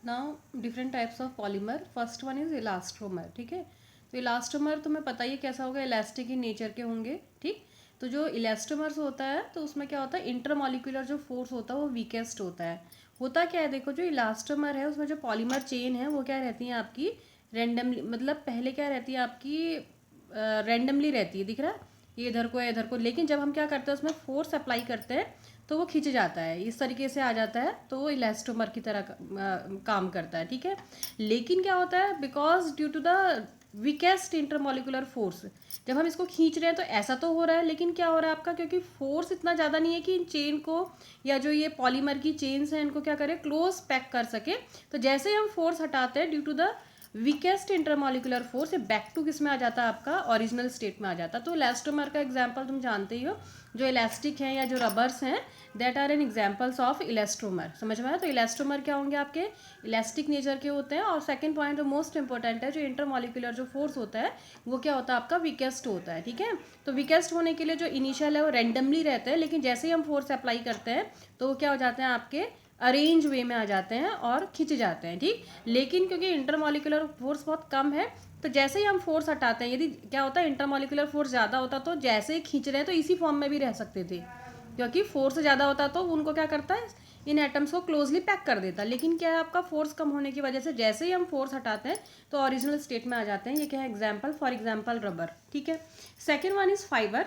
Now different types of polymer, first one is elastomer, ठीक है। तो इलास्टोमर तुम्हें पता ही है कैसा होगा, इलास्टिक इन नेचर के होंगे, ठीक। तो जो इलास्टोमर्स होता है तो उसमें क्या होता है, इंटरमॉलिक्यूलर जो फोर्स होता है वो वीकेस्ट होता है। होता क्या है, देखो जो इलास्टोमर है उसमें जो पॉलीमर चेन है वो क्या रहती है आपकी, रेंडमली, मतलब पहले क्या रहती है आपकी, रेंडमली रहती है, दिख रहा है, ये इधर को है इधर को, लेकिन जब हम क्या करते हैं उसमें फोर्स अप्लाई करते हैं तो वो खिंच जाता है, इस तरीके से आ जाता है, तो वो इलास्टोमर की तरह काम करता है, ठीक है। लेकिन क्या होता है, because due to the weakest intermolecular force, जब हम इसको खींच रहे हैं तो ऐसा तो हो रहा है, लेकिन क्या हो रहा है आपका, क्योंकि फोर्स इतना ज़्यादा नहीं है कि इन चेन को या जो ये पॉलीमर की चेन्स हैं इनको क्या करें, क्लोज पैक कर सके। तो जैसे ही हम फोर्स हटाते हैं due to the weakest intermolecular force, back to किस में आ जाता है आपका, ओरिजिनल स्टेट में आ जाता है। तो इलास्टोमर का एग्जांपल तुम जानते ही हो, जो इलास्टिक हैं या जो रबर्स हैं, that are an examples of elastomer. समझ में आया। तो इलास्टोमर क्या होंगे आपके, इलास्टिक नेचर के होते हैं। और सेकंड पॉइंट जो मोस्ट इंपॉर्टेंट है, जो इंटरमोलिकुलर जो फोर्स होता है वो क्या होता है आपका, वीकेस्ट होता है, ठीक है। तो वीकेस्ट होने के लिए जो इनिशियल है वो रेंडमली रहते हैं, लेकिन जैसे ही हम फोर्स अप्लाई करते हैं तो वो क्या हो जाते हैं आपके, अरेंज वे में आ जाते हैं और खिंच जाते हैं, ठीक। लेकिन क्योंकि इंटरमोलिकुलर फोर्स बहुत कम है, तो जैसे ही हम फोर्स हटाते हैं, यदि क्या होता है इंटरमोलिकुलर फोर्स ज़्यादा होता तो जैसे ही खींच रहे हैं तो इसी फॉर्म में भी रह सकते थे, क्योंकि फोर्स ज़्यादा होता तो उनको क्या करता है, इन एटम्स को क्लोजली पैक कर देता। लेकिन क्या है आपका, फोर्स कम होने की वजह से जैसे ही हम फोर्स हटाते हैं तो ओरिजिनल स्टेट में आ जाते हैं। ये क्या है एग्जाम्पल, फॉर एग्जाम्पल रबर, ठीक है। Second one is fibre.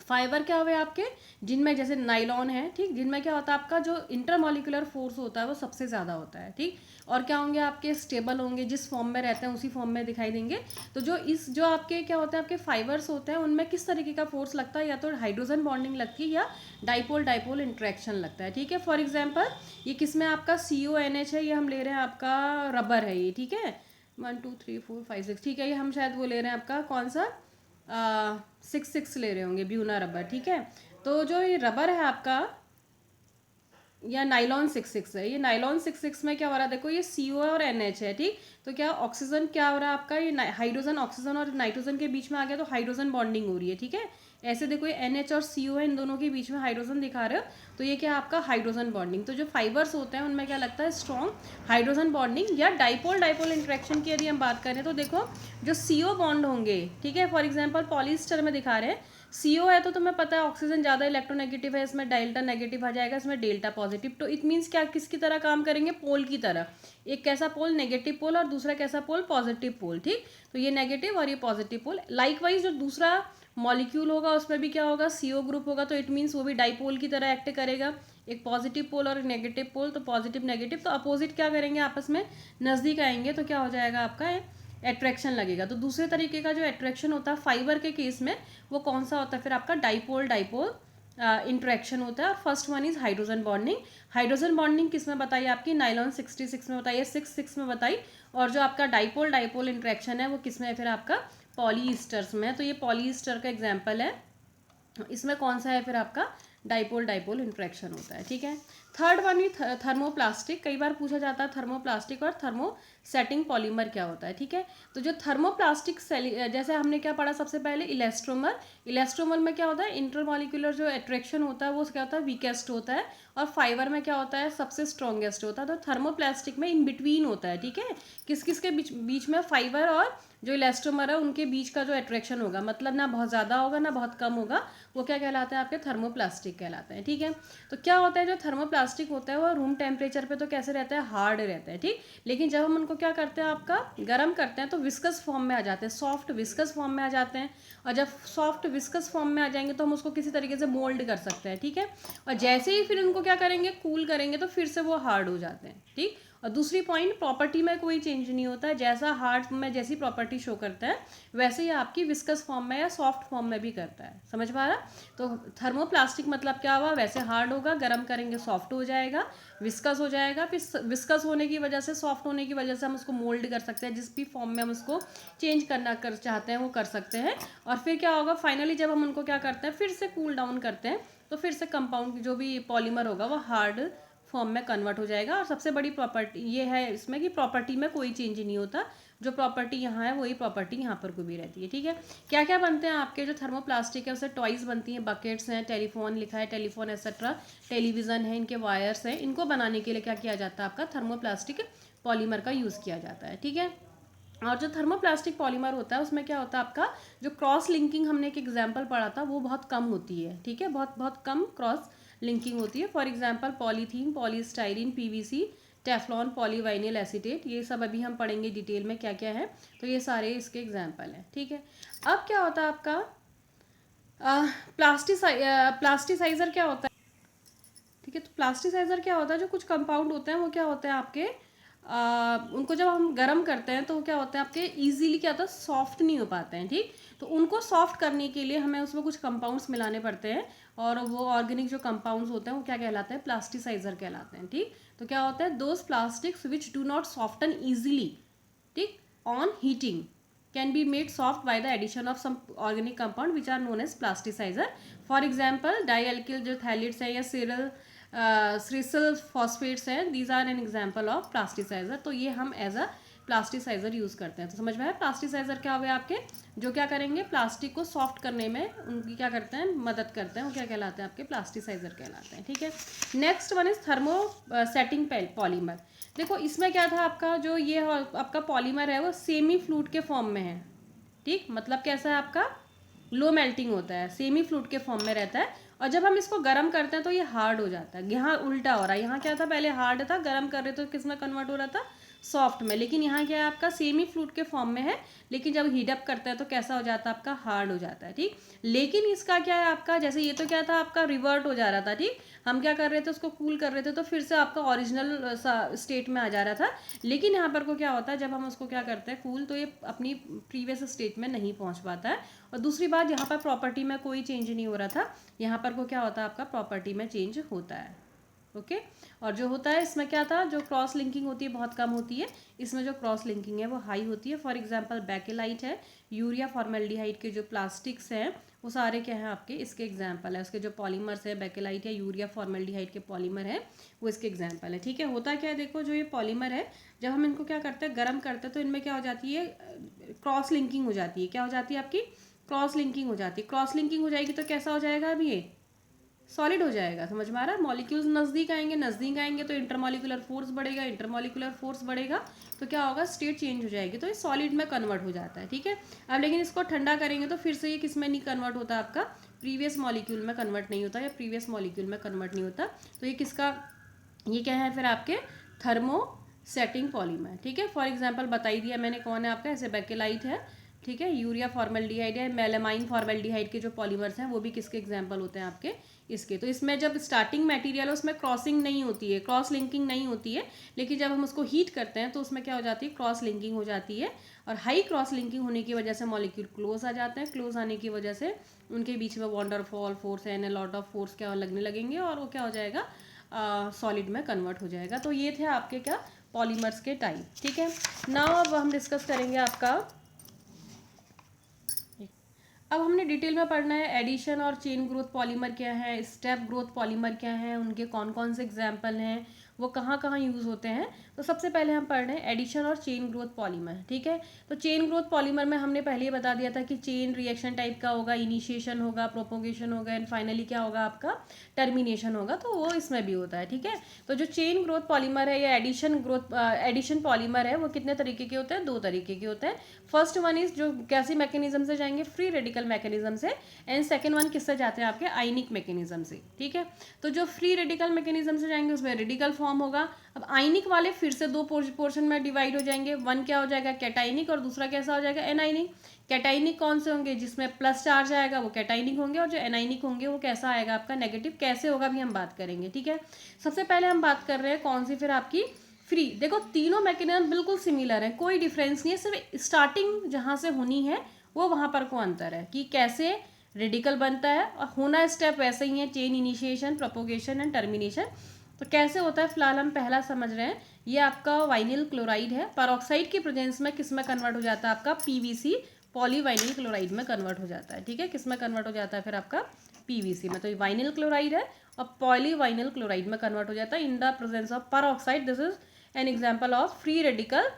Fibre क्या हुए आपके, जिनमें जैसे नाइलॉन है, ठीक, जिनमें क्या होता है आपका जो इंटरमोलिकुलर फोर्स होता है वो सबसे ज़्यादा होता है, ठीक। और क्या होंगे आपके, स्टेबल होंगे, जिस फॉर्म में रहते हैं उसी फॉर्म में दिखाई देंगे। तो जो आपके क्या होता है, आपके फाइबर्स होते हैं उनमें किस तरीके का फोर्स लगता है, या तो हाइड्रोजन बॉन्डिंग लगती है या डाइपोल डाइपोल इंट्रैक्शन लगता है, ठीक है। फॉर एग्जाम्पल ये किस में आपका CONH है, ये हम ले रहे हैं आपका रबर है ये, ठीक है। 1 2 3 4 5 6, ठीक है। ये हम शायद वो ले रहे हैं आपका कौन सा, 6 ले रहे होंगे, ब्यूना रबर, ठीक है। तो जो ये रबर है आपका, या नाइलॉन 6 है, ये नाइलॉन 6 में क्या हो रहा है, देखो ये CO और NH है, ठीक। तो क्या ऑक्सीजन क्या हो रहा है आपका, ये हाइड्रोजन, ऑक्सीजन और नाइट्रोजन के बीच में आ गया तो हाइड्रोजन बॉन्डिंग हो रही है, ठीक है। ऐसे देखो ये NH और CO है, इन दोनों के बीच में हाइड्रोजन दिखा रहे हो, तो ये क्या है आपका हाइड्रोजन बॉन्डिंग। तो जो फाइबर्स होते हैं उनमें क्या लगता है, स्ट्रॉन्ग हाइड्रोजन बॉन्डिंग। या डाइपोल डाइपोल इंट्रैक्शन की यदि हम बात करें तो देखो जो CO बॉन्ड होंगे, ठीक है, फॉर एग्जाम्पल पॉलिस्टर में दिखा रहे हैं, CO है तो तुम्हें पता है ऑक्सीजन ज़्यादा इलेक्ट्रोनेगेटिव है, इसमें डेल्टा नेगेटिव आ जाएगा, इसमें डेल्टा पॉजिटिव। तो इट मीन्स क्या, किसकी तरह काम करेंगे, पोल की तरह। एक कैसा पोल, नेगेटिव पोल, और दूसरा कैसा पोल, पॉजिटिव पोल, ठीक। तो ये नेगेटिव और ये पॉजिटिव पोल। लाइकवाइज जो दूसरा मॉलिक्यूल होगा उसमें भी क्या होगा, CO ग्रुप होगा, तो इट मीन्स वो भी डाइपोल की तरह एक्ट करेगा। एक पॉजिटिव पोल और एक नेगेटिव पोल, तो पॉजिटिव नेगेटिव, तो अपोजिट क्या करेंगे, आपस में नज़दीक आएंगे, तो क्या हो जाएगा आपका, एट्रैक्शन लगेगा। तो दूसरे तरीके का जो एट्रैक्शन होता है फाइबर के केस में, वो कौन सा होता है फिर आपका, डाइपोल डाइपोल इंट्रैक्शन होता है। और first one is hydrogen bonding. Hydrogen bonding किस में बताई आपकी, नाइलॉन 66 में बताई है, 6 में बताई। और जो आपका डाइपोल डाइपोल इंट्रैक्शन है वो किस में है फिर आपका, पॉलीस्टर्स में। तो ये पॉलीस्टर का एग्जाम्पल है, इसमें कौन सा है फिर आपका, डाइपोल डाइपोल इंट्रैक्शन होता है, ठीक है। थर्ड वन ही थर्मोप्लास्टिक, कई बार पूछा जाता है थर्मोप्लास्टिक और थर्मोसेटिंग पॉलीमर क्या होता है, ठीक है। तो जो थर्मोप्लास्टिक जैसे हमने क्या पढ़ा सबसे पहले, इलेस्ट्रोमर। इलेस्ट्रोमर में क्या होता है, इंटरमॉलिक्यूलर जो अट्रैक्शन होता है वो क्या होता है, वीकेस्ट होता है। और फाइबर में क्या होता है, सबसे स्ट्रॉन्गेस्ट होता है। तो थर्मोप्लास्टिक में इन बिटवीन होता है, ठीक है। किस किस के बीच में, फाइबर और जो इलास्टोमर है उनके बीच का जो अट्रैक्शन होगा, मतलब ना बहुत ज़्यादा होगा ना बहुत कम होगा, वो क्या कहलाते हैं आपके, थर्मोप्लास्टिक कहलाते हैं, ठीक है। तो क्या होता है, जो थर्मोप्लास्टिक होता है वो रूम टेम्परेचर पे तो कैसे रहता है, हार्ड रहता है, ठीक। लेकिन जब हम उनको क्या करते हैं आपका, गर्म करते हैं तो विस्कस फॉर्म में आ जाते हैं, सॉफ्ट विस्कस फॉर्म में आ जाते हैं। और जब सॉफ्ट विस्कस फॉर्म में आ जाएंगे तो हम उसको किसी तरीके से मोल्ड कर सकते हैं, ठीक है। और जैसे ही फिर उनको क्या करेंगे, कूल करेंगे, तो फिर से वो हार्ड हो जाते हैं, ठीक। और दूसरी पॉइंट, प्रॉपर्टी में कोई चेंज नहीं होता है, जैसा हार्ड में जैसी प्रॉपर्टी शो करता है वैसे ही आपकी विस्कस फॉर्म में या सॉफ्ट फॉर्म में भी करता है। समझ पा रहा। तो थर्मोप्लास्टिक मतलब क्या हुआ, वैसे हार्ड होगा, गर्म करेंगे सॉफ्ट हो जाएगा, विस्कस हो जाएगा, फिर विस्कस होने की वजह से, सॉफ्ट होने की वजह से हम उसको मोल्ड कर सकते हैं, जिस भी फॉर्म में हम उसको चेंज करना कर चाहते हैं वो कर सकते हैं। और फिर क्या होगा, फाइनली जब हम उनको क्या करते हैं, फिर से कूल डाउन करते हैं, तो फिर से कंपाउंड जो भी पॉलीमर होगा वो हार्ड फॉर्म में कन्वर्ट हो जाएगा। और सबसे बड़ी प्रॉपर्टी ये है इसमें कि प्रॉपर्टी में कोई चेंज नहीं होता, जो प्रॉपर्टी यहाँ है वही प्रॉपर्टी यहाँ पर को भी रहती है, ठीक है। क्या क्या बनते हैं आपके जो थर्मोप्लास्टिक है, उससे टॉयज बनती हैं, बकेट्स हैं, टेलीफोन लिखा है, टेलीफोन एक्सेट्रा, टेलीविजन है, इनके वायर्स हैं, इनको बनाने के लिए क्या किया जाता है, आपका थर्मोप्लास्टिक पॉलीमर का यूज़ किया जाता है, ठीक है। और जो थर्मोप्लास्टिक पॉलीमर होता है उसमें क्या होता है आपका, जो क्रॉस लिंकिंग हमने एक एग्जांपल पढ़ा था वो बहुत कम होती है, ठीक है, बहुत बहुत कम क्रॉस लिंकिंग होती है। For example polythene, polystyrene, PVC, Teflon, polyvinyl acetate, ये सब अभी हम पढ़ेंगे डिटेल में क्या क्या है, तो ये सारे इसके एग्जाम्पल हैं, ठीक है। अब क्या होता है आपका प्लास्टिसाइजर क्या होता है, ठीक है। तो प्लास्टिसाइजर क्या होता है, जो कुछ कंपाउंड होते हैं वो क्या होते हैं आपके उनको जब हम गर्म करते हैं तो वो क्या होता है आपके इजीली क्या होता है, सॉफ्ट नहीं हो पाते हैं, ठीक। तो उनको सॉफ्ट करने के लिए हमें उसमें कुछ कंपाउंड्स मिलाने पड़ते हैं, और वो ऑर्गेनिक जो कंपाउंड्स होते हैं वो क्या कहलाते हैं, प्लास्टिसाइजर कहलाते हैं, ठीक। तो क्या होता है, those plastics which do not soften easily, ठीक, on heating can be made soft by the addition of some organic compound which are known as plasticizer. For example dialkyl जो thalates है या सिरिल फॉस्फेट्स हैं, these are an example of plasticizer. तो ये हम as a plasticiser use करते हैं। तो समझ में आया प्लास्टिसाइजर क्या हो गया आपके, जो क्या करेंगे प्लास्टिक को सॉफ्ट करने में उनकी क्या करते हैं, मदद करते हैं, वो क्या कहलाते हैं आपके प्लास्टिसाइजर कहलाते हैं, ठीक है। Next one is thermo setting polymer. देखो इसमें क्या था आपका, जो ये आपका पॉलीमर है वो सेमी फ्लूइड के फॉर्म में है, ठीक, मतलब कैसा है आपका लो मेल्टिंग होता है, सेमी फ्लूइड के फॉर्म में रहता है, और जब हम इसको गर्म करते हैं तो ये हार्ड हो जाता है। यहाँ उल्टा हो रहा है, यहाँ क्या था पहले हार्ड था, गर्म कर रहे तो किस में कन्वर्ट हो रहा था, सॉफ्ट में, लेकिन यहाँ क्या है आपका सेमी फ्लूइड के फॉर्म में है, लेकिन जब हीट अप करता है तो कैसा हो जाता है आपका, हार्ड हो जाता है, ठीक। लेकिन इसका क्या है आपका, जैसे ये तो क्या था आपका रिवर्ट हो जा रहा था, ठीक, हम क्या कर रहे थे उसको कूल कर रहे थे तो फिर से आपका ओरिजिनल स्टेट में आ जा रहा था, लेकिन यहाँ पर को क्या होता है जब हम उसको क्या करते हैं कूल, तो ये अपनी प्रीवियस स्टेट में नहीं पहुँच पाता है। और दूसरी बात, यहाँ पर प्रॉपर्टी में कोई चेंज नहीं हो रहा था, यहाँ पर को क्या होता है आपका प्रॉपर्टी में चेंज होता है, ओके। और जो होता है इसमें क्या था, जो क्रॉस लिंकिंग होती है बहुत कम होती है, इसमें जो क्रॉस लिंकिंग है वो हाई होती है। फॉर एग्जांपल बेकेलाइट है, यूरिया फॉर्मेल्डिहाइड के जो प्लास्टिक्स हैं वो सारे क्या हैं आपके इसके एग्जाम्पल है, उसके जो पॉलीमर्स है बेकेलाइट या यूरिया फॉर्मेल्डिहाइड के पॉलीमर है वो इसके एग्जाम्पल है, ठीक है। होता क्या है देखो, जो ये पॉलीमर है जब हम इनको क्या करते हैं गर्म करते हैं तो इनमें क्या हो जाती है, क्रॉस लिंकिंग हो जाती है, क्या हो जाती है आपकी क्रॉस लिंकिंग हो जाती है। क्रॉस लिंकिंग हो जाएगी तो कैसा हो जाएगा, अब ये सॉलिड हो जाएगा, समझ में आ रहा है। मॉलिक्यूल्स नज़दीक आएंगे तो इंटरमॉलिकुलर फोर्स बढ़ेगा, इंटरमॉलिकुलर फोर्स बढ़ेगा तो क्या होगा, स्टेट चेंज हो जाएगी, तो ये सॉलिड में कन्वर्ट हो जाता है, ठीक है। अब लेकिन इसको ठंडा करेंगे तो फिर से ये किस में नहीं कन्वर्ट होता, आपका प्रीवियस मॉलिक्यूल में कन्वर्ट नहीं होता या प्रीवियस मॉलिक्यूल में कन्वर्ट नहीं होता। तो ये किसका, ये क्या है फिर आपके थर्मो सेटिंग पॉलीमर, ठीक है। फॉर एग्जाम्पल बता ही दिया मैंने कौन है आपका, ऐसे बेकेलाइट है, ठीक है, यूरिया फॉर्मेल्डिहाइड है, मेलामाइन फॉर्मेल्डिहाइड के जो पॉलीमर्स हैं वो भी किसके एग्जाम्पल होते हैं आपके इसके। तो इसमें जब स्टार्टिंग मटेरियल है उसमें क्रॉसिंग नहीं होती है, क्रॉस लिंकिंग नहीं होती है, लेकिन जब हम उसको हीट करते हैं तो उसमें क्या हो जाती है, क्रॉस लिंकिंग हो जाती है, और हाई क्रॉस लिंकिंग होने की वजह से मॉलिक्यूल क्लोज आ जाते हैं, क्लोज आने की वजह से उनके बीच में van der Waals force and lot of force क्या लगने लगेंगे, और वो क्या हो जाएगा सॉलिड में कन्वर्ट हो जाएगा। तो ये थे आपके क्या पॉलीमर्स के टाइप, ठीक है। नाउ अब हम डिस्कस करेंगे आपका, अब हमने डिटेल में पढ़ना है एडिशन और चेन ग्रोथ पॉलीमर क्या है, स्टेप ग्रोथ पॉलीमर क्या है, उनके कौन कौन से एग्जाम्पल हैं, वो कहाँ कहाँ यूज़ होते हैं। तो सबसे पहले हम पढ़ रहे हैं एडिशन और चेन ग्रोथ पॉलीमर, ठीक है। तो चेन ग्रोथ पॉलीमर में हमने पहले ही बता दिया था कि चेन रिएक्शन टाइप का होगा, इनिशिएशन होगा, प्रोपोगेशन होगा, एंड फाइनली क्या होगा आपका टर्मिनेशन होगा, तो वो इसमें भी होता है, ठीक है। तो जो चेन ग्रोथ पॉलीमर है या एडिशन पॉलीमर है वो कितने तरीके के होते हैं, दो तरीके के होते हैं। फर्स्ट वन इज जो कैसी मैकेनिज्म से जाएंगे, फ्री रेडिकल मैकेनिज्म से, एंड सेकेंड वन किससे जाते हैं आपके आयनिक मैकेनिज्म से, ठीक है। तो जो फ्री रेडिकल मैकेनिज्म से जाएंगे उसमें रेडिकल फॉर्म होगा। अब आयनिक वाले फिर से दो पोर्शन में डिवाइड हो जाएंगे, वन क्या हो जाएगा कैटाइनिक और दूसरा कैसा हो जाएगा एनाइनिक। कैटाइनिक कौन से होंगे, जिसमें प्लस चार्ज आएगा वो कैटाइनिक होंगे, और जो एनाइनिक होंगे वो कैसा आएगा आपका नेगेटिव। कैसे होगा भी हम बात करेंगे, ठीक है। सबसे पहले हम बात कर रहे हैं कौन सी, फिर आपकी फ्री। देखो तीनों मैकेनिज्म बिल्कुल सिमिलर है, कोई डिफरेंस नहीं है, सिर्फ स्टार्टिंग जहाँ से होनी है वो वहाँ पर को अंतर है कि कैसे रेडिकल बनता है, और होना स्टेप वैसे ही है, chain initiation, propagation and termination. तो कैसे होता है फिलहाल हम पहला समझ रहे हैं। ये आपका वाइनिल क्लोराइड है, परऑक्साइड की प्रेजेंस में किस में कन्वर्ट हो जाता है आपका पीवीसी, पॉलीवाइनिल क्लोराइड में कन्वर्ट हो जाता है, ठीक है। किस में कन्वर्ट हो जाता है फिर आपका पीवीसी में। तो ये वाइनिल क्लोराइड है और पॉलीवाइनिल क्लोराइड में कन्वर्ट हो जाता है in the presence of peroxide. This is an example of free radical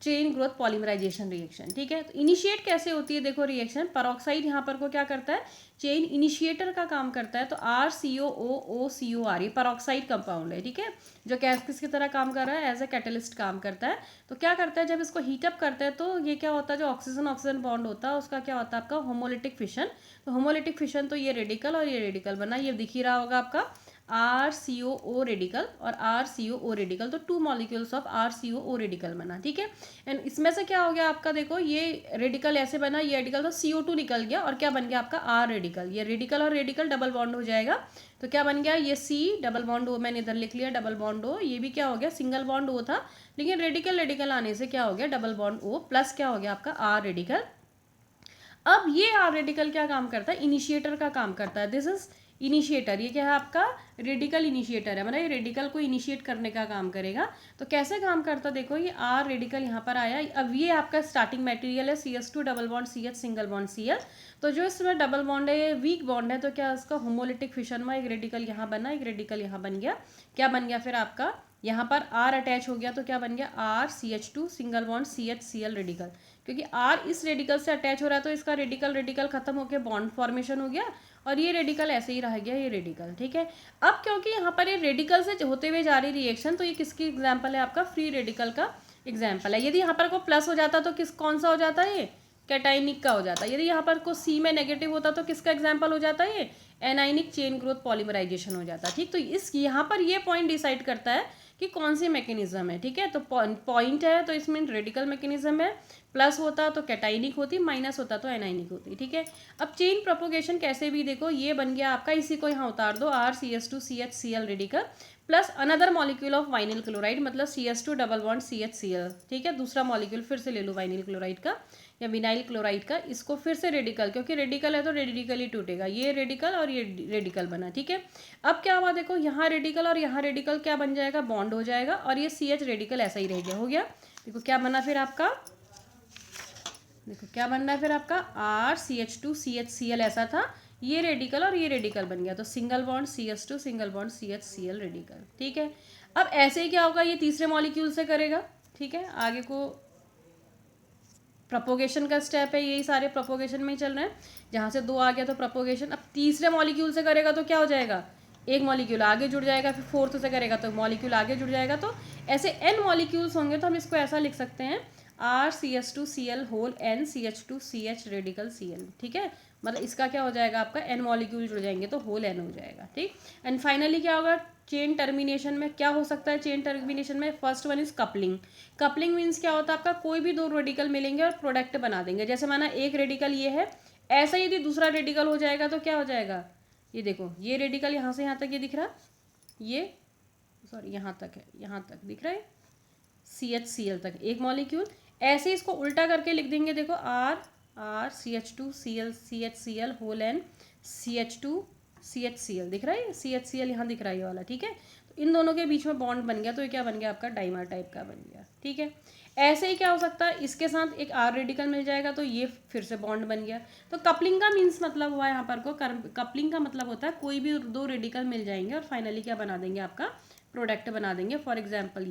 chain growth polymerization reaction, ठीक है। तो इनिशिएट कैसे होती है, देखो रिएक्शन पेरोक्साइड यहाँ पर को क्या करता है, चेन इनिशिएटर का काम करता है। तो RCOOCOR ये पेरोक्साइड कंपाउंड है, ठीक है, जो किसकी तरह काम कर रहा है, एज ए कैटलिस्ट काम करता है। तो क्या करता है, जब इसको हीटअप करता है तो ये क्या होता है, जो ऑक्सीजन ऑक्सीजन बॉन्ड होता है उसका क्या होता है आपका होमोलिटिक फिशन। तो होमोलिटिक फिशन तो ये रेडिकल और ये रेडिकल बना, ये दिख ही रहा होगा आपका RCOO रेडिकल और RCOO रेडिकल, तो 2 मॉलिक्यूल्स ऑफ RCOO रेडिकल बना, ठीक है। एंड इसमें से क्या हो गया आपका, देखो ये रेडिकल ऐसे बना, ये रेडिकल तो CO2 निकल गया और क्या बन गया आपका R रेडिकल। ये रेडिकल और रेडिकल डबल बॉन्ड हो जाएगा, तो क्या बन गया, ये C डबल बॉन्ड O, मैंने इधर लिख लिया डबल बॉन्ड O, ये भी क्या हो गया सिंगल बॉन्ड O था, लेकिन रेडिकल रेडिकल आने से क्या हो गया डबल बॉन्ड O प्लस क्या हो गया आपका R रेडिकल। अब ये R रेडिकल क्या काम करता है, इनिशिएटर का काम करता है। दिस इज इनिशिएटर, ये क्या है आपका रेडिकल इनिशिएटर है, मतलब ये रेडिकल को इनिशिएट करने का काम करेगा। तो कैसे काम करता है, देखो ये R रेडिकल यहाँ पर आया, अब ये आपका स्टार्टिंग मटेरियल है CH2 double bond CH single bond Cl। तो जो इसमें डबल बॉन्ड है ये वीक बॉन्ड है, तो क्या इसका होमोलिटिक फिशन में एक रेडिकल यहाँ बना, एक रेडिकल यहाँ बन गया, क्या बन गया फिर आपका यहाँ पर R अटैच हो गया, तो क्या बन गया RCH2 single bond CHCl radical, क्योंकि R इस रेडिकल से अटैच हो रहा है तो इसका रेडिकल रेडिकल खत्म होकर बॉन्ड फॉर्मेशन हो गया और ये रेडिकल ऐसे ही रह गया, ये रेडिकल, ठीक है। अब क्योंकि यहाँ पर ये रेडिकल से होते हुए जा रही रिएक्शन, तो ये किसकी एग्जाम्पल है आपका फ्री रेडिकल का एग्जाम्पल है। यदि यहाँ पर को प्लस हो जाता तो कौन सा हो जाता है, ये कैटाइनिक का हो जाता है। यदि यहाँ पर को C में नेगेटिव होता तो किसका एग्जाम्पल हो जाता है, ये एनाइनिक चेन ग्रोथ पॉलीमराइजेशन हो जाता है, ठीक। तो इस यहाँ पर ये पॉइंट डिसाइड करता है कि कौन सी मैकेनिज्म है, ठीक है। तो पॉइंट है तो इसमें रेडिकल मैकेनिज्म है, प्लस होता तो कैटाइनिक होती, माइनस होता तो एनाइनिक होती, ठीक है। अब चेन प्रोपोगेशन कैसे भी देखो, ये बन गया आपका, इसी को यहाँ उतार दो RCH2CHCl radical plus another molecule of vinyl chloride, मतलब CH2 डबल बॉन्ड CHCl, ठीक है। दूसरा मॉलिक्यूल फिर से ले लो वाइनिल क्लोराइड का या विनाइल क्लोराइड का, इसको फिर से रेडिकल, क्योंकि रेडिकल है तो रेडिकल ही टूटेगा, ये रेडिकल और ये रेडिकल बना, ठीक है। अब क्या हुआ देखो, यहाँ रेडिकल और यहाँ रेडिकल क्या बन जाएगा, बॉन्ड हो जाएगा और ये CH रेडिकल ऐसा ही रह गया, हो गया। देखो क्या बना फिर आपका, देखो क्या बन रहा है फिर आपका RCH2CHCl ऐसा था, ये रेडिकल और ये रेडिकल बन गया, तो single bond CH2 single bond CHCl radical, ठीक है। अब ऐसे ही क्या होगा, ये तीसरे मॉलिक्यूल से करेगा, ठीक है। आगे को प्रोपोगेशन का स्टेप है, यही सारे प्रोपोगेशन में ही चल रहे हैं, जहाँ से 2 आ गया तो प्रोपोगेशन। अब तीसरे मॉलिक्यूल से करेगा तो क्या हो जाएगा, एक मॉलिक्यूल आगे जुड़ जाएगा, फिर फोर्थ से करेगा तो मॉलिक्यूल आगे जुड़ जाएगा, तो ऐसे n मॉलिक्यूल्स होंगे। तो हम इसको ऐसा लिख सकते हैं RCH2Cl whole N CH2CH radical Cl, ठीक है। मतलब इसका क्या हो जाएगा आपका n मॉलिक्यूल जुड़ जाएंगे तो होल n हो जाएगा, ठीक। एंड फाइनली क्या होगा चेन टर्मिनेशन में, क्या हो सकता है चेन टर्मिनेशन में, first one is coupling. Coupling means क्या होता है आपका, कोई भी 2 रेडिकल मिलेंगे और प्रोडक्ट बना देंगे। जैसे माना एक रेडिकल ये है, ऐसा यदि दूसरा रेडिकल हो जाएगा तो क्या हो जाएगा, ये देखो ये रेडिकल यहाँ से यहाँ तक ये दिख रहा, ये सॉरी यहाँ तक है, यहाँ तक दिख रहा है CHCl तक एक मॉलिक्यूल, ऐसे इसको उल्टा करके लिख देंगे, देखो RCH2Cl CHCl whole N CH2CHCl दिख रहा है, CHCl यहाँ दिख रहा है ये वाला, ठीक है। तो इन दोनों के बीच में बॉन्ड बन गया, तो ये क्या बन गया आपका डाइमर टाइप का बन गया, ठीक है। ऐसे ही क्या हो सकता है, इसके साथ एक R रेडिकल मिल जाएगा तो ये फिर से बॉन्ड बन गया। तो कपलिंग का मीन्स मतलब हुआ यहाँ पर को, कपलिंग का मतलब होता है कोई भी 2 रेडिकल मिल जाएंगे और फाइनली क्या बना देंगे आपका प्रोडक्ट बना देंगे, फॉर एग्जाम्पल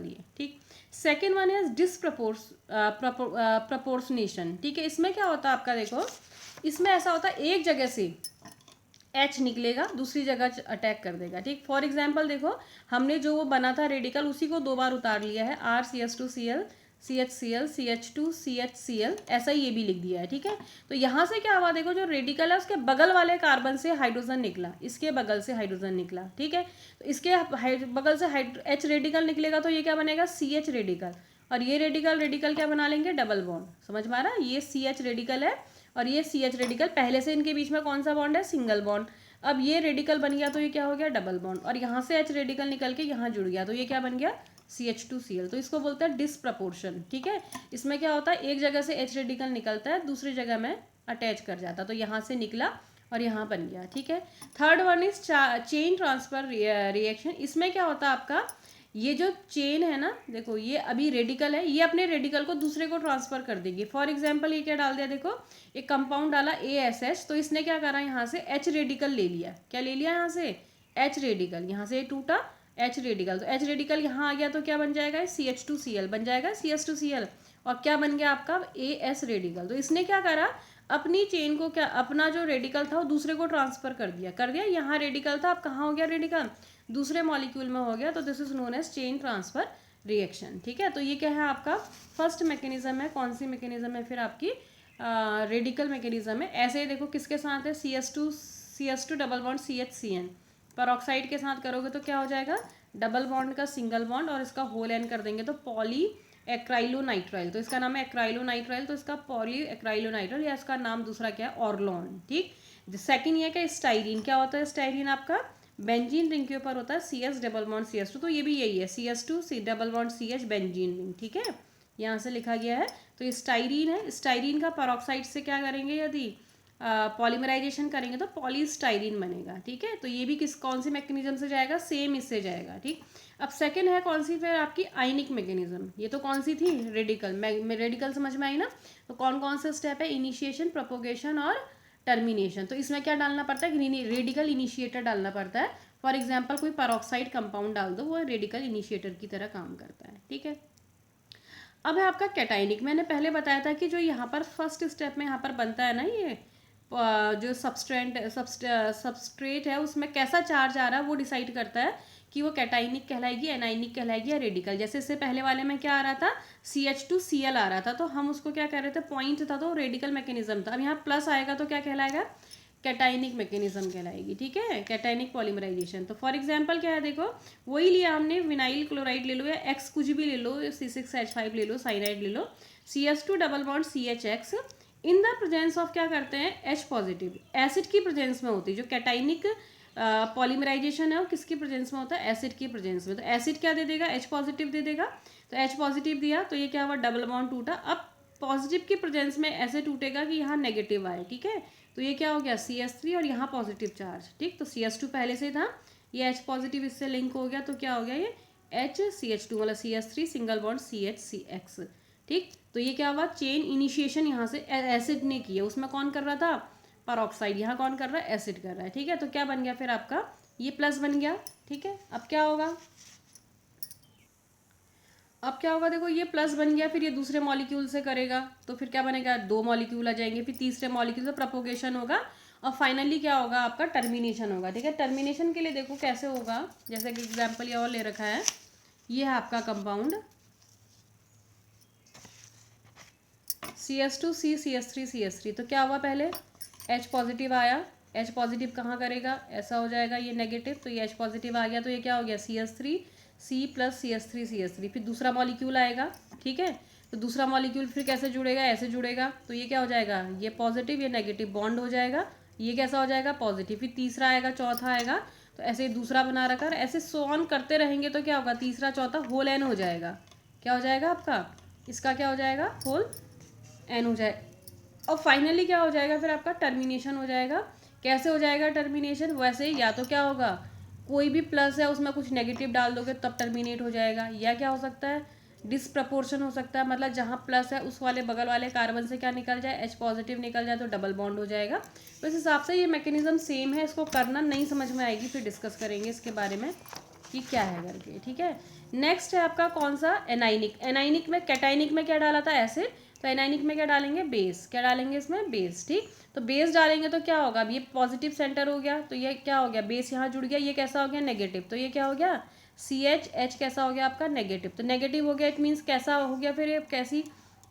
ये, ठीक। सेकेंड वन है प्रपोर्शनेशन, ठीक है। इसमें क्या होता है आपका, देखो इसमें ऐसा होता है एक जगह से H निकलेगा दूसरी जगह अटैक कर देगा, ठीक। फॉर एग्जाम्पल देखो हमने जो वो बना था रेडिकल उसी को 2 बार उतार लिया है, RCH2Cl CHCl CH2CHCl ऐसा ही ये भी लिख दिया है, ठीक है। तो यहाँ से क्या हुआ, देखो जो रेडिकल है उसके बगल वाले कार्बन से हाइड्रोजन निकला, इसके बगल से हाइड्रोजन निकला, ठीक है। तो इसके बगल से H रेडिकल निकलेगा तो ये क्या बनेगा CH रेडिकल, और ये रेडिकल क्या बना लेंगे डबल बॉन्ड, समझ में आ रहा है। ये CH रेडिकल है और ये CH रेडिकल, पहले से इनके बीच में कौन सा बॉन्ड है, सिंगल बॉन्ड। अब ये रेडिकल बन गया तो ये क्या हो गया डबल बॉन्ड, और यहाँ से H रेडिकल निकल के यहाँ जुड़ गया तो ये क्या बन गया CH2Cl। तो इसको बोलते हैं डिसप्रपोर्शन, ठीक है। इसमें क्या होता है एक जगह से H रेडिकल निकलता है दूसरी जगह में अटैच कर जाता, तो यहाँ से निकला और यहाँ बन गया, ठीक है। Third one is chain transfer reaction. इसमें क्या होता है आपका, ये जो चेन है ना, देखो ये अभी रेडिकल है, ये अपने रेडिकल को दूसरे को ट्रांसफर कर देगी। फॉर एग्जांपल ये क्या डाल दिया, देखो एक कंपाउंड डाला ASH, तो इसने क्या करा यहाँ से H रेडिकल ले लिया, क्या ले लिया यहाँ से H रेडिकल, यहाँ से टूटा H रेडिकल, तो H रेडिकल यहाँ आ गया तो क्या बन जाएगा, CH2Cl बन जाएगा, CS2Cl। और क्या बन गया आपका AS रेडिकल। तो इसने क्या करा, अपनी चेन को क्या, अपना जो रेडिकल था वो दूसरे को ट्रांसफर कर दिया। यहाँ रेडिकल था, अब कहाँ हो गया रेडिकल, दूसरे मॉलिक्यूल में हो गया। तो this is known as chain transfer reaction. ठीक है, तो ये क्या है आपका फर्स्ट मैकेनिज्म है। कौन सी मैकेनिज्म है फिर आपकी, रेडिकल मैकेनिज्म है। ऐसे ही देखो किसके साथ है, CS2 double bond CHCN, peroxide के साथ करोगे तो क्या हो जाएगा, डबल बॉन्ड का सिंगल बॉन्ड और इसका होल एन कर देंगे तो पॉली एक्राइलोनाइट्राइल। तो इसका नाम है एक्राइलोनाइट्राइल, तो इसका पॉली एक्राइलोनाइट्राइल, या इसका नाम दूसरा क्या है, ऑर्लोन। ठीक, सेकंड ये क्या, स्टाइरीन। क्या होता है स्टाइरीन, आपका बेंजीन रिंग के ऊपर होता है CS डबल बॉन्ड CS2, तो ये भी यही है CS2 C double bond CH benzene ring. ठीक है, यहाँ से लिखा गया है। तो ये स्टाइरीन है, स्टाइरीन का पेरोक्साइड से क्या करेंगे, यदि पॉलीमराइजेशन करेंगे तो पॉलीस्टाइरीन बनेगा। ठीक है, तो ये भी कौन सी मैकेनिज्म से जाएगा, सेम इससे जाएगा। ठीक, अब सेकंड है कौन सी फिर आपकी, आयनिक मैकेनिज्म। ये तो कौन सी थी, रेडिकल। रेडिकल समझ में आई ना। तो कौन कौन से स्टेप है, इनिशिएशन, प्रोपोगेशन और टर्मिनेशन। तो इसमें क्या डालना पड़ता है, रेडिकल इनिशिएटर डालना पड़ता है। फॉर एग्जाम्पल कोई पेरोक्साइड कंपाउंड डाल दो, वो रेडिकल इनिशिएटर की तरह काम करता है। ठीक है, अब है आपका कैटाइनिक। मैंने पहले बताया था कि जो यहाँ पर फर्स्ट स्टेप में यहाँ पर बनता है ना, ये जो सबस्ट्रेट है उसमें कैसा चार्ज आ रहा है वो डिसाइड करता है कि वो कैटाइनिक कहलाएगी, एनाइनिक कहलाएगी या रेडिकल। जैसे इससे पहले वाले में क्या आ रहा था, CH2Cl आ रहा था, तो हम उसको क्या कह रहे थे, पॉइंट था तो रेडिकल मैकेनिज्म था। अब यहाँ प्लस आएगा तो क्या कहलाएगा, कैटाइनिक मैकेनिज्म कहलाएगी। ठीक है, कैटाइनिक पॉलीमराइजेशन। तो फॉर एग्जांपल क्या है, देखो वही लिया हमने, विनाइल क्लोराइड ले लो या X कुछ भी ले लो, C6H5 ले लो, साइनाइड ले लो, CS2 double bond CHX in the presence of क्या करते हैं, H पॉजिटिव, एसिड की प्रेजेंस में होती है। जो कैटाइनिक पॉलीमराइजेशन है वो किसकी प्रेजेंस में होता है, एसिड की प्रेजेंस में। तो एसिड क्या दे देगा, H पॉजिटिव दे देगा। तो H पॉजिटिव दिया तो ये क्या हुआ, डबल बॉन्ड टूटा। अब पॉजिटिव की प्रेजेंस में ऐसे टूटेगा कि यहाँ नेगेटिव आए। ठीक है, तो ये क्या हो गया, CS3 और यहाँ पॉजिटिव चार्ज। ठीक, तो CS2 पहले से था, ये H पॉजिटिव इससे लिंक हो गया तो क्या हो गया, ये HCH2 मतलब CS3 सिंगल बॉन्ड CHCX। ठीक, तो ये क्या हुआ, चेन इनिशिएशन यहाँ से एसिड ने किया, उसमें कौन कर रहा था, पेरोक्साइड, यहाँ कौन कर रहा है, एसिड कर रहा है। ठीक है, तो क्या बन गया फिर आपका, ये प्लस बन गया। ठीक है, अब क्या होगा, देखो ये प्लस बन गया, फिर ये दूसरे मॉलिक्यूल से करेगा तो फिर क्या बनेगा, 2 मॉलिक्यूल आ जाएंगे, फिर तीसरे मॉलिक्यूल से प्रोपोगेशन होगा और फाइनली क्या होगा, आपका टर्मिनेशन होगा। ठीक है, टर्मिनेशन के लिए देखो कैसे होगा, जैसे कि एग्जाम्पल ये और ले रखा है, ये है आपका कंपाउंड CS2C CS3 तो क्या हुआ, पहले H पॉजिटिव आया, H पॉजिटिव कहाँ करेगा, ऐसा हो जाएगा, ये नेगेटिव, तो ये H पॉजिटिव आ गया, तो ये क्या हो गया, CS3C प्लस CS3 फिर दूसरा मॉलिक्यूल आएगा। ठीक है, तो दूसरा मॉलिक्यूल फिर कैसे जुड़ेगा, ऐसे जुड़ेगा, तो ये क्या हो जाएगा, ये पॉजिटिव, ये नेगेटिव बॉन्ड हो जाएगा, ये कैसा हो जाएगा, पॉजिटिव, फिर तीसरा आएगा, चौथा आएगा, तो ऐसे दूसरा बना रखा है, ऐसे सो ऑन करते रहेंगे तो क्या होगा, तीसरा चौथा होल एन हो जाएगा। क्या हो जाएगा आपका, इसका क्या हो जाएगा, होल एन हो जाए, और फाइनली क्या हो जाएगा, फिर आपका टर्मिनेशन हो जाएगा। कैसे हो जाएगा टर्मिनेशन, वैसे ही या तो क्या होगा, कोई भी प्लस है उसमें कुछ नेगेटिव डाल दोगे तब टर्मिनेट हो जाएगा, या क्या हो सकता है, डिसप्रपोर्शन हो सकता है, मतलब जहाँ प्लस है उस वाले बगल वाले कार्बन से क्या निकल जाए, H पॉजिटिव निकल जाए तो डबल बॉन्ड हो जाएगा। तो इस हिसाब से ये मैकेनिज्म सेम है, इसको करना नहीं समझ में आएगी फिर डिस्कस करेंगे इसके बारे में कि क्या है करके। ठीक है, नेक्स्ट है आपका कौन सा, एनाइनिक। एनाइनिक में, कैटाइनिक में क्या डाला था, एसिड, तो एनाइनिक में क्या डालेंगे, बेस। क्या डालेंगे इसमें, बेस। ठीक, तो बेस डालेंगे तो क्या होगा, अब ये पॉजिटिव सेंटर हो गया तो ये क्या हो गया, बेस यहाँ जुड़ गया, ये कैसा हो गया, नेगेटिव, तो ये क्या हो गया, CH कैसा हो गया आपका, नेगेटिव, तो नेगेटिव हो गया, इट मीन्स कैसा हो गया, फिर ये कैसी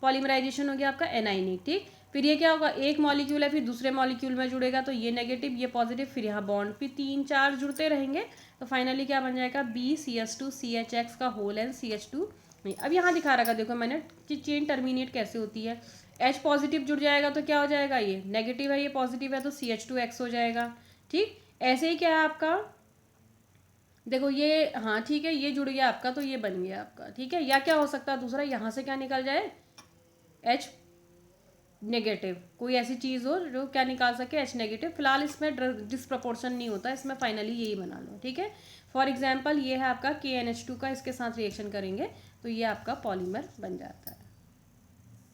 पॉलीमराइजेशन हो गया आपका, एनाइनिक। ठीक, फिर ये क्या होगा, एक मॉलिक्यूल है फिर दूसरे मॉलिक्यूल में जुड़ेगा तो ये नेगेटिव, ये पॉजिटिव, फिर यहाँ बॉन्ड, फिर 3-4 जुड़ते रहेंगे तो फाइनली क्या बन जाएगा, BCS2CHX का होल एन CH2। अब यहाँ दिखा रखा देखो मैंने कि चेन टर्मिनेट कैसे होती है, H पॉजिटिव जुड़ जाएगा तो क्या हो जाएगा, ये नेगेटिव है, ये पॉजिटिव है तो CH2X हो जाएगा। ठीक, ऐसे ही क्या है आपका, देखो ये, हाँ ठीक है, ये जुड़ गया आपका तो ये बन गया आपका। ठीक है, या क्या हो सकता है दूसरा, यहाँ से क्या निकल जाए, H नेगेटिव, कोई ऐसी चीज़ हो जो क्या निकाल सके, H नेगेटिव। फिलहाल इसमें डिसप्रपोर्शन नहीं होता, इसमें फाइनली यही बना लो। ठीक है, फॉर एग्जाम्पल ये है आपका KNH2 का, इसके साथ रिएक्शन करेंगे तो ये आपका पॉलीमर बन जाता है।